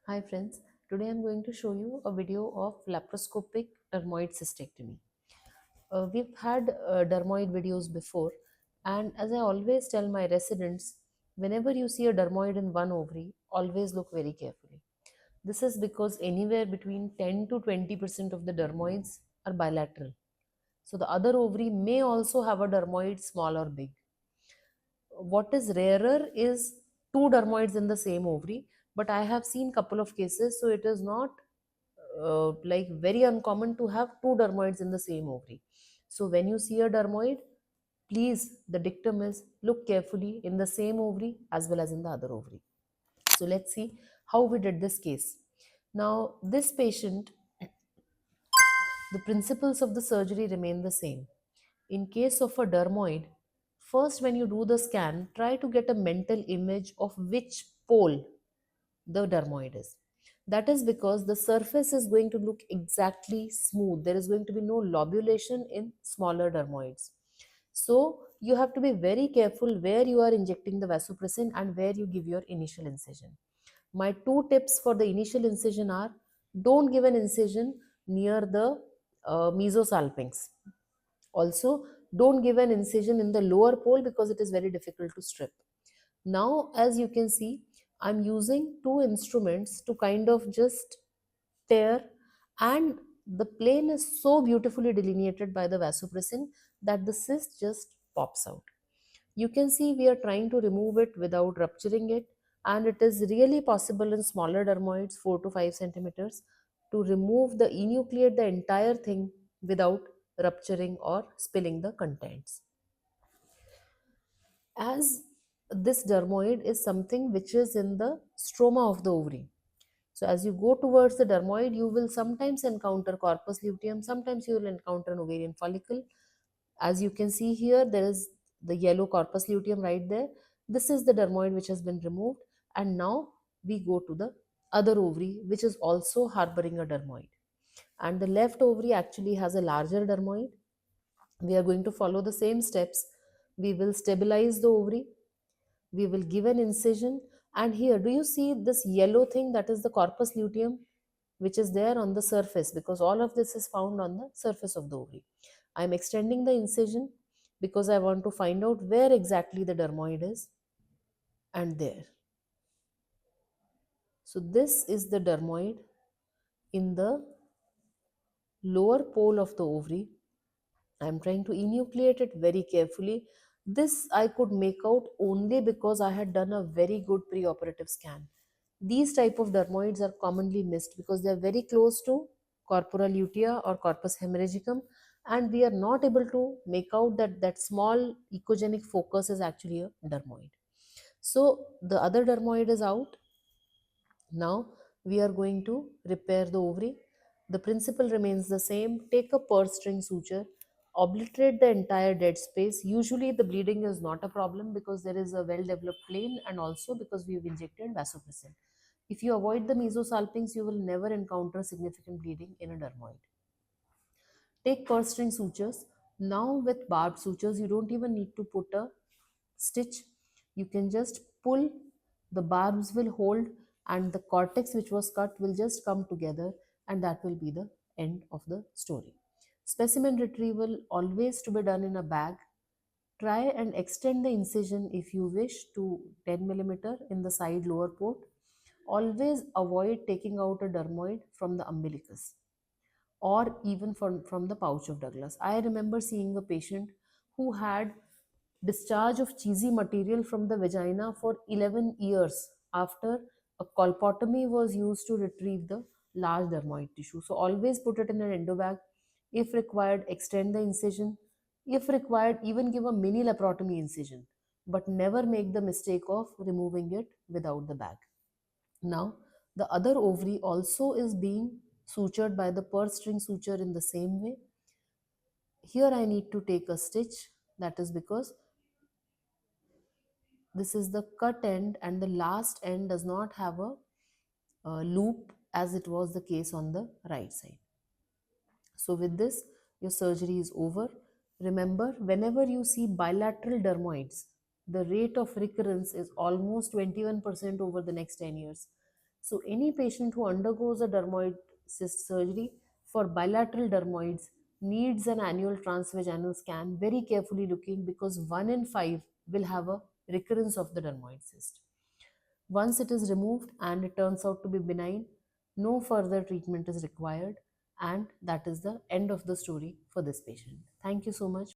Hi friends, today I'm going to show you a video of laparoscopic dermoid cystectomy. We've had dermoid videos before, and as I always tell my residents, whenever you see a dermoid in one ovary, always look very carefully. This is because anywhere between 10 to 20% of the dermoids are bilateral. So the other ovary may also have a dermoid, small or big. What is rarer is two dermoids in the same ovary, but I have seen couple of cases, so it is not like very uncommon to have two dermoids in the same ovary. So when you see a dermoid, please, the dictum is look carefully in the same ovary as well as in the other ovary. So let's see how we did this case. Now this patient, the principles of the surgery remain the same. In case of a dermoid, first when you do the scan, try to get a mental image of which pole the dermoid is. That is because the surface is going to look exactly smooth. There is going to be no lobulation in smaller dermoids. So you have to be very careful where you are injecting the vasopressin and where you give your initial incision. My two tips for the initial incision are: don't give an incision near the mesosalpinx. Also, don't give an incision in the lower pole because it is very difficult to strip. Now, as you can see, I'm using two instruments to kind of just tear, and the plane is so beautifully delineated by the vasopressin that the cyst just pops out. You can see we are trying to remove it without rupturing it, and it is really possible in smaller dermoids, 4 to 5 centimeters, to remove the enucleate the entire thing without rupturing or spilling the contents. As this dermoid is something which is in the stroma of the ovary. So as you go towards the dermoid, you will sometimes encounter corpus luteum, sometimes you will encounter an ovarian follicle. As you can see here, there is the yellow corpus luteum right there. This is the dermoid which has been removed, and now we go to the other ovary which is also harboring a dermoid. And the left ovary actually has a larger dermoid. We are going to follow the same steps. We will stabilize the ovary, we will give an incision, and here do you see this yellow thing? That is the corpus luteum which is there on the surface, because all of this is found on the surface of the ovary. I am extending the incision because I want to find out where exactly the dermoid is, and there. So this is the dermoid in the lower pole of the ovary. I am trying to enucleate it very carefully. This I could make out only because I had done a very good preoperative scan. These type of dermoids are commonly missed because they are very close to corpora lutea or corpus hemorrhagicum, and we are not able to make out that that small echogenic focus is actually a dermoid. So the other dermoid is out. Now we are going to repair the ovary. The principle remains the same. Take a purse string suture, obliterate the entire dead space. Usually the bleeding is not a problem because there is a well developed plane, and also because we have injected vasopressin. If you avoid the mesosalpinx, you will never encounter significant bleeding in a dermoid. Take purse string sutures. Now with barbed sutures, you don't even need to put a stitch. You can just pull, the barbs will hold, and the cortex which was cut will just come together, and that will be the end of the story. Specimen retrieval always to be done in a bag. Try and extend the incision if you wish to 10 millimeter in the side lower port. Always avoid taking out a dermoid from the umbilicus or even from the pouch of Douglas. I remember seeing a patient who had discharge of cheesy material from the vagina for 11 years after a colpotomy was used to retrieve the large dermoid tissue. So always put it in an endobag. If required, extend the incision. If required, even give a mini laparotomy incision, but never make the mistake of removing it without the bag. Now, the other ovary also is being sutured by the purse string suture in the same way. Here I need to take a stitch, that is because this is the cut end and the last end does not have a loop as it was the case on the right side. So with this, your surgery is over. Remember, whenever you see bilateral dermoids, the rate of recurrence is almost 21% over the next 10 years. So any patient who undergoes a dermoid cyst surgery for bilateral dermoids needs an annual transvaginal scan, very carefully looking, because 1 in 5 will have a recurrence of the dermoid cyst. Once it is removed and it turns out to be benign, no further treatment is required, and that is the end of the story for this patient. Thank you so much.